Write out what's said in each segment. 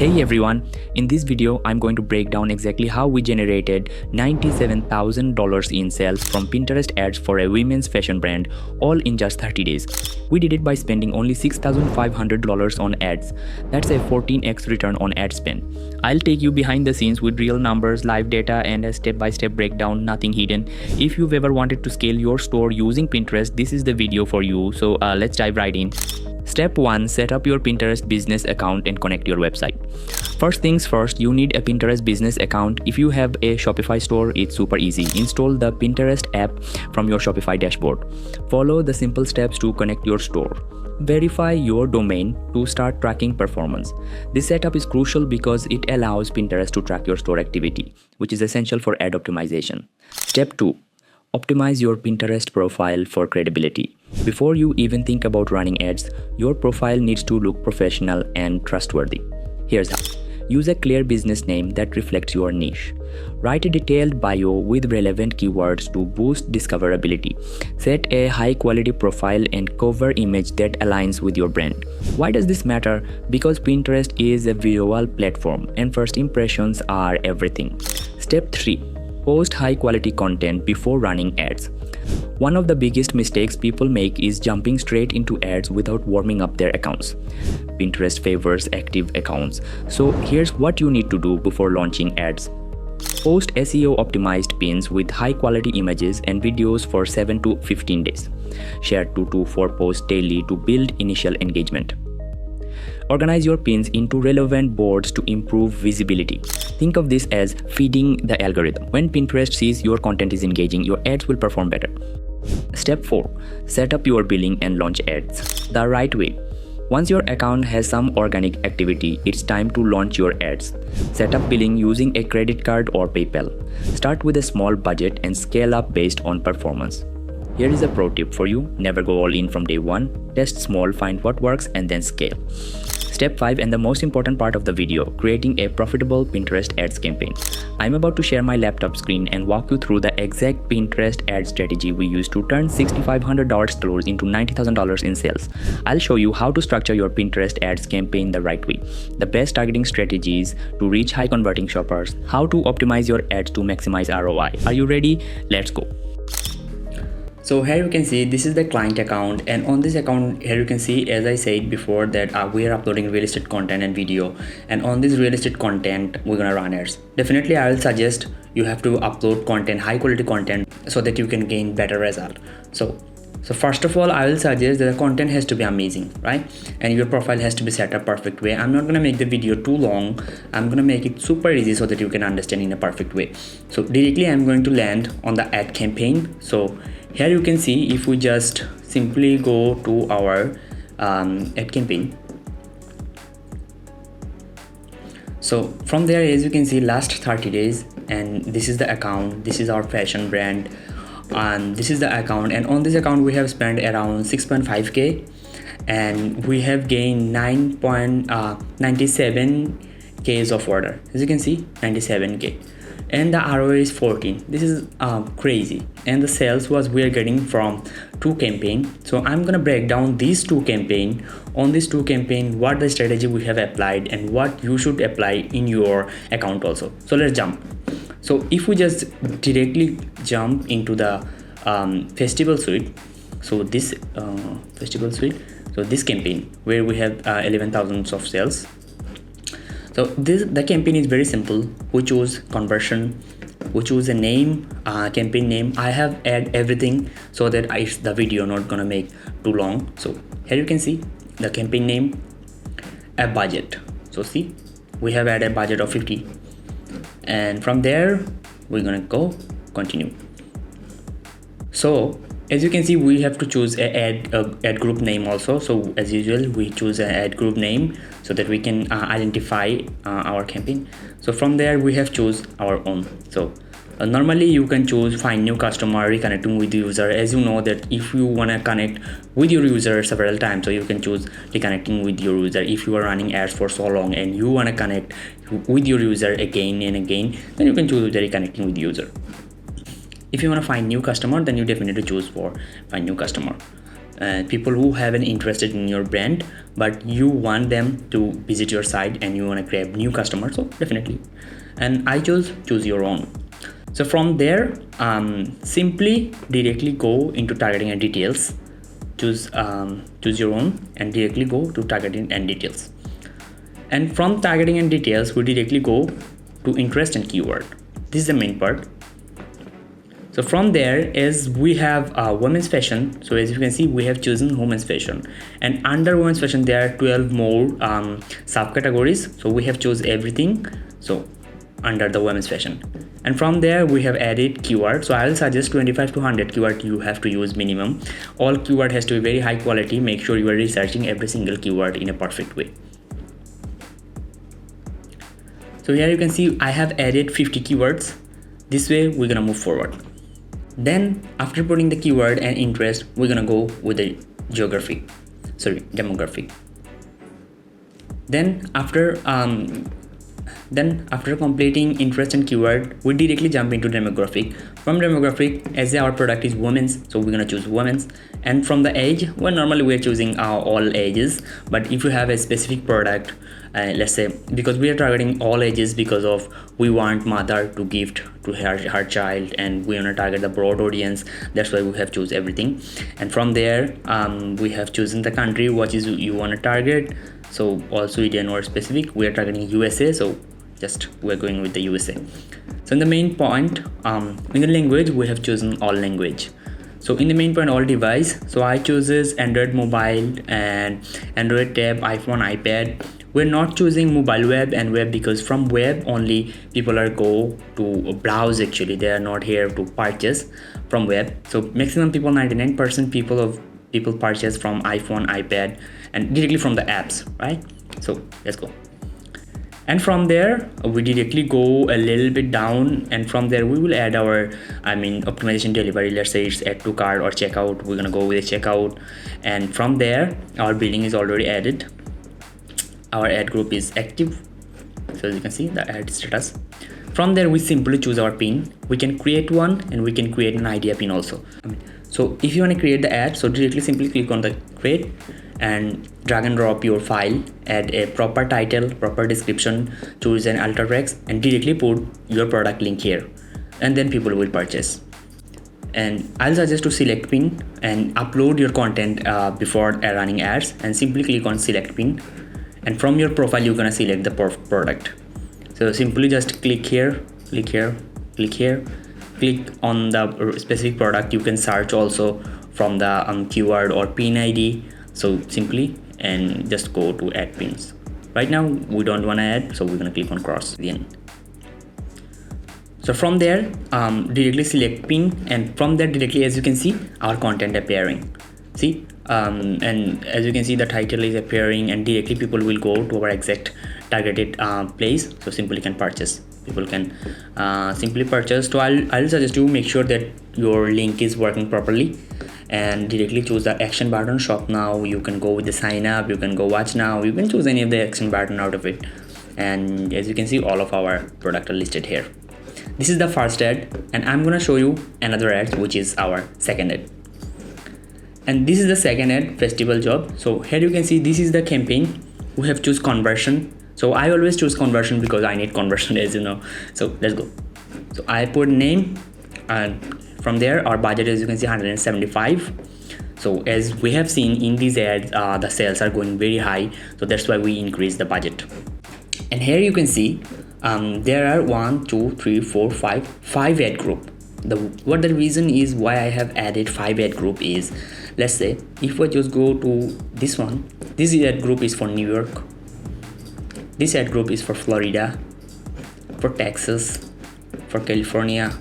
Hey everyone, in this video I'm going to break down exactly how we generated $97,000 in sales from Pinterest ads for a women's fashion brand, all in just 30 days. We did it by spending only $6,500 on ads. That's a 14x return on ad spend. I'll take you behind the scenes with real numbers, live data, and a step-by-step breakdown, nothing hidden. If you've ever wanted to scale your store using Pinterest, this is the video for you. So let's dive right in. Step 1. Set up your Pinterest business account and connect your website. First things first, you need a Pinterest business account. If you have a Shopify store, it's super easy. Install the Pinterest app from your Shopify dashboard. Follow the simple steps to connect your store. Verify your domain to start tracking performance. This setup is crucial because it allows Pinterest to track your store activity, which is essential for ad optimization. Step 2. Optimize your Pinterest profile for credibility. Before you even think about running ads, your profile needs to look professional and trustworthy. Here's how. Use a clear business name that reflects your niche. Write a detailed bio with relevant keywords to boost discoverability. Set a high-quality profile and cover image that aligns with your brand. Why does this matter? Because Pinterest is a visual platform and first impressions are everything. Step 3. Post high-quality content before running ads. One of the biggest mistakes people make is jumping straight into ads without warming up their accounts. Pinterest favors active accounts, so here's what you need to do before launching ads. Post SEO-optimized pins with high-quality images and videos for 7 to 15 days. Share 2 to 4 posts daily to build initial engagement. Organize your pins into relevant boards to improve visibility. Think of this as feeding the algorithm. When Pinterest sees your content is engaging, your ads will perform better. Step 4. Set up your billing and launch ads the right way. Once your account has some organic activity, it's time to launch your ads. Set up billing using a credit card or PayPal. Start with a small budget and scale up based on performance. Here is a pro tip for you. Never go all in from day one. Test small, find what works, and then scale. Step 5, and the most important part of the video, creating a profitable Pinterest ads campaign. I'm about to share my laptop screen and walk you through the exact Pinterest ad strategy we used to turn $6,500 stores into $90,000 in sales. I'll show you how to structure your Pinterest ads campaign the right way, the best targeting strategies to reach high converting shoppers, how to optimize your ads to maximize ROI. Are you ready? Let's go. So here you can see this is the client account, and on this account here you can see, as I said before, that we are uploading real estate content and video, and on this real estate content we're gonna run ads. Definitely I will suggest you have to upload content, high quality content, so that you can gain better result. So first of all, I will suggest that the content has to be amazing, right? And your profile has to be set up perfect way. I'm not gonna make the video too long. I'm gonna make it super easy so that you can understand in a perfect way. So directly I'm going to land on the ad campaign. So here you can see, if we just simply go to our ad campaign. So from there, as you can see, last 30 days, and this is the account, this is our fashion brand, and this is the account, and on this account we have spent around 6.5k and we have gained 9.97k of order. As you can see, 97k, and the ROI is 14. This is crazy. And the sales was we are getting from 2 campaign. So I'm gonna break down these 2 campaign. On these 2 campaign, what the strategy we have applied and what you should apply in your account also. So let's jump. So if we just directly jump into the festival suite, so this festival suite, so this campaign where we have 11,000 of sales. So the campaign is very simple. We choose conversion, we choose a name, campaign name. I have add everything so that the video not gonna make too long. So here you can see the campaign name, a budget. So see, we have added a budget of 50, and from there we're gonna go continue. So as you can see, we have to choose a ad group name also. So as usual, we choose an ad group name so that we can identify our campaign. So from there we have choose our own. So normally you can choose find new customer, reconnecting with the user. As you know that if you want to connect with your user several times, so you can choose reconnecting with your user. If you are running ads for so long and you want to connect with your user again and again, then you can choose the reconnecting with the user. If you want to find new customer, then you definitely choose for find new customer. people who haven't interested in your brand, but you want them to visit your site and you want to grab new customers, so definitely. And I choose your own. So from there, simply directly go into targeting and details. Choose your own and directly go to targeting and details. And from targeting and details, we directly go to interest and keyword. This is the main part. So from there, as we have women's fashion, so as you can see, we have chosen women's fashion, and under women's fashion there are 12 more subcategories. So we have chosen everything, so under the women's fashion. And from there we have added keyword. So I will suggest 25 to 100 keyword you have to use minimum. All keyword has to be very high quality. Make sure you are researching every single keyword in a perfect way. So here you can see I have added 50 keywords. This way we're gonna move forward. Then after putting the keyword and interest, we're gonna go with the demographic. Then after completing interest and keyword, we directly jump into demographic. From demographic, as our product is women's, so we're gonna choose women's. And from the age, well, normally we're choosing all ages, but if you have a specific product, let's say, because we are targeting all ages because of we want mother to gift to her child, and we want to target the broad audience, that's why we have choose everything. And from there, we have chosen the country which is you want to target. So all Sweden or specific, we are targeting USA, so just we're going with the USA. So in the main point, in the language, we have chosen all language. So in the main point, all device, so I chooses Android mobile and Android tab, iPhone, iPad. We're not choosing mobile web and web because from web only people are go to browse, actually they are not here to purchase from web. So maximum people, 99% people purchase from iPhone, iPad, and directly from the apps, right? So let's go. And from there we directly go a little bit down, and from there we will add our optimization delivery. Let's say it's add to cart or checkout, we're gonna go with a checkout. And from there our billing is already added, our ad group is active, so as you can see the ad status. From there we simply choose our pin. We can create one and we can create an idea pin also. So if you want to create the ad, so directly simply click on the create and drag and drop your file, add a proper title, proper description, choose an alt text and directly put your product link here, and then people will purchase. And I'll suggest to select pin and upload your content before running ads, and simply click on select pin, and from your profile you're gonna select the product. So simply just click here, click here, click here, click on the specific product. You can search also from the keyword or pin ID. So simply and just go to add pins. Right now we don't want to add, so we're gonna click on cross again. So from there directly select pin, and from there directly, as you can see, our content appearing. See, and as you can see the title is appearing, and directly people will go to our exact targeted place. So simply can purchase, people can simply purchase. So I'll suggest you make sure that your link is working properly, and directly choose the action button, shop now. You can go with the sign up, you can go watch now, you can choose any of the action button out of it. And as you can see, all of our product are listed here. This is the first ad, and I'm gonna show you another ad, which is our second ad. And this is the second ad, festival job. So here you can see this is the campaign. We have choose conversion. So I always choose conversion because I need conversion, as you know. So let's go. So I put name, and from there our budget, as you can see, 175. So as we have seen in these ads, the sales are going very high, so that's why we increase the budget. And here you can see there are 1, 2, 3, 4, 5 ad group. What the reason is why I have added 5 ad group is, let's say if I just go to this one, this ad group is for New York, this ad group is for Florida, for Texas, for California,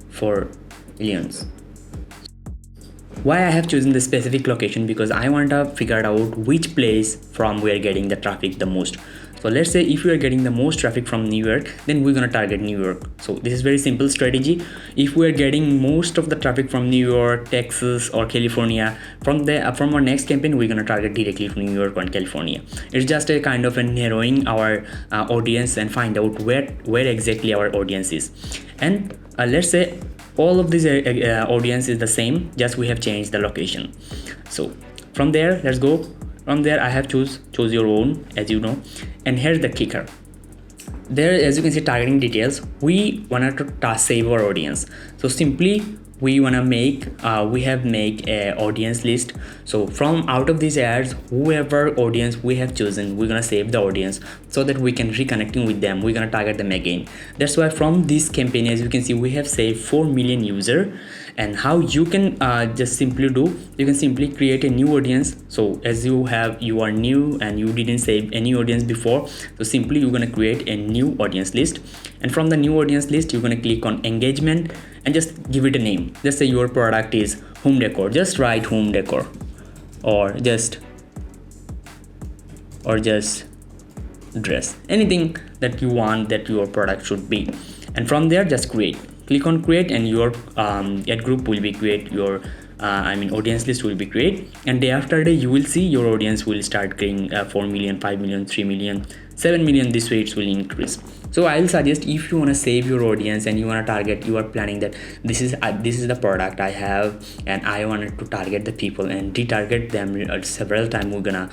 for Illinois. Why I have chosen the specific location? Because I want to figure out which place from we are getting the traffic the most. So let's say if we are getting the most traffic from New York, then we're gonna target New York. So this is very simple strategy. If we are getting most of the traffic from New York, Texas, or California, from our next campaign we're gonna target directly from New York and California. It's just a kind of a narrowing our audience and find out where exactly our audience is. And let's say all of this audience is the same, just we have changed the location. So from there, let's go. From there, I have choose your own, as you know. And here's the kicker. There, as you can see, targeting details, we wanted to save our audience. So simply we want to make make a audience list. So from out of these ads, whoever audience we have chosen, we're gonna save the audience so that we can reconnecting with them, we're gonna target them again. That's why from this campaign, as you can see, we have saved 4 million user. And how you can just simply do, you can simply create a new audience. So as you are new and you didn't save any audience before, so simply you're going to create a new audience list. And from the new audience list, you're going to click on engagement and just give it a name. Let's say your product is home decor, just write home decor, or just dress, anything that you want that your product should be. And from there, just click on create, and your ad group will be create, your audience list will be create. And day after day, you will see your audience will start getting 4 million, 5 million, 3 million, 7 million. This way it will increase. So I'll suggest, if you want to save your audience and you want to target, you are planning that this is the product I have and I wanted to target the people and retarget them several times. We're gonna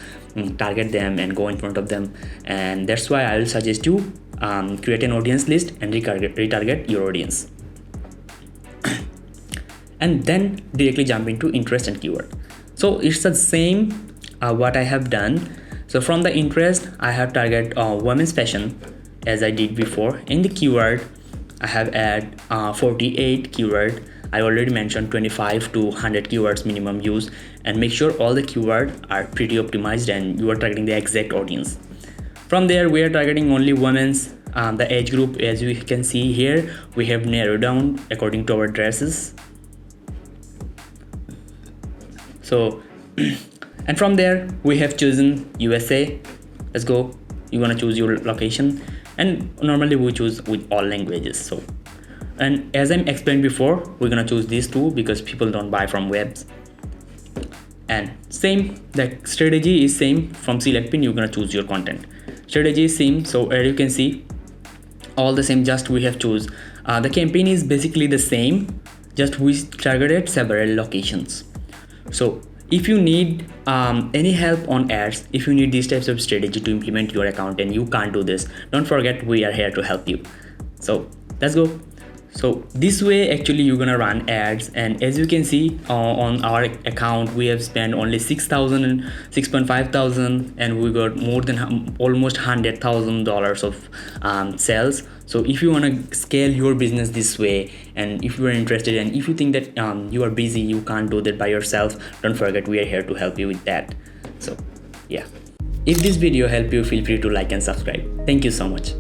target them and go in front of them. And that's why I'll suggest you create an audience list and retarget your audience. And then directly jump into interest and keyword. So it's the same what I have done. So from the interest, I have target women's fashion, as I did before. In the keyword, I have add 48 keyword. I already mentioned 25 to 100 keywords minimum use, and make sure all the keywords are pretty optimized and you are targeting the exact audience. From there, we are targeting only women's. The age group, as you can see here, we have narrowed down according to our dresses. So and from there, we have chosen USA. Let's go. You want to choose your location, and normally we choose with all languages. So, and as I explained before, we're gonna choose these two because people don't buy from webs. And same, the strategy is same. From select pin, you're gonna choose your content. Strategy is same. So as you can see, all the same, just we have choose the campaign is basically the same, just we targeted several locations. So if you need any help on ads, if you need these types of strategy to implement your account and you can't do this, don't forget we are here to help you. So let's go. So this way actually you're gonna run ads, and as you can see on our account, we have spent only 6,000 and 6.5 thousand, and we got more than almost $100,000 of sales. So if you want to scale your business this way, and if you are interested, and if you think that you are busy, you can't do that by yourself, don't forget we are here to help you with that. So yeah, if this video helped you, feel free to like and subscribe. Thank you so much.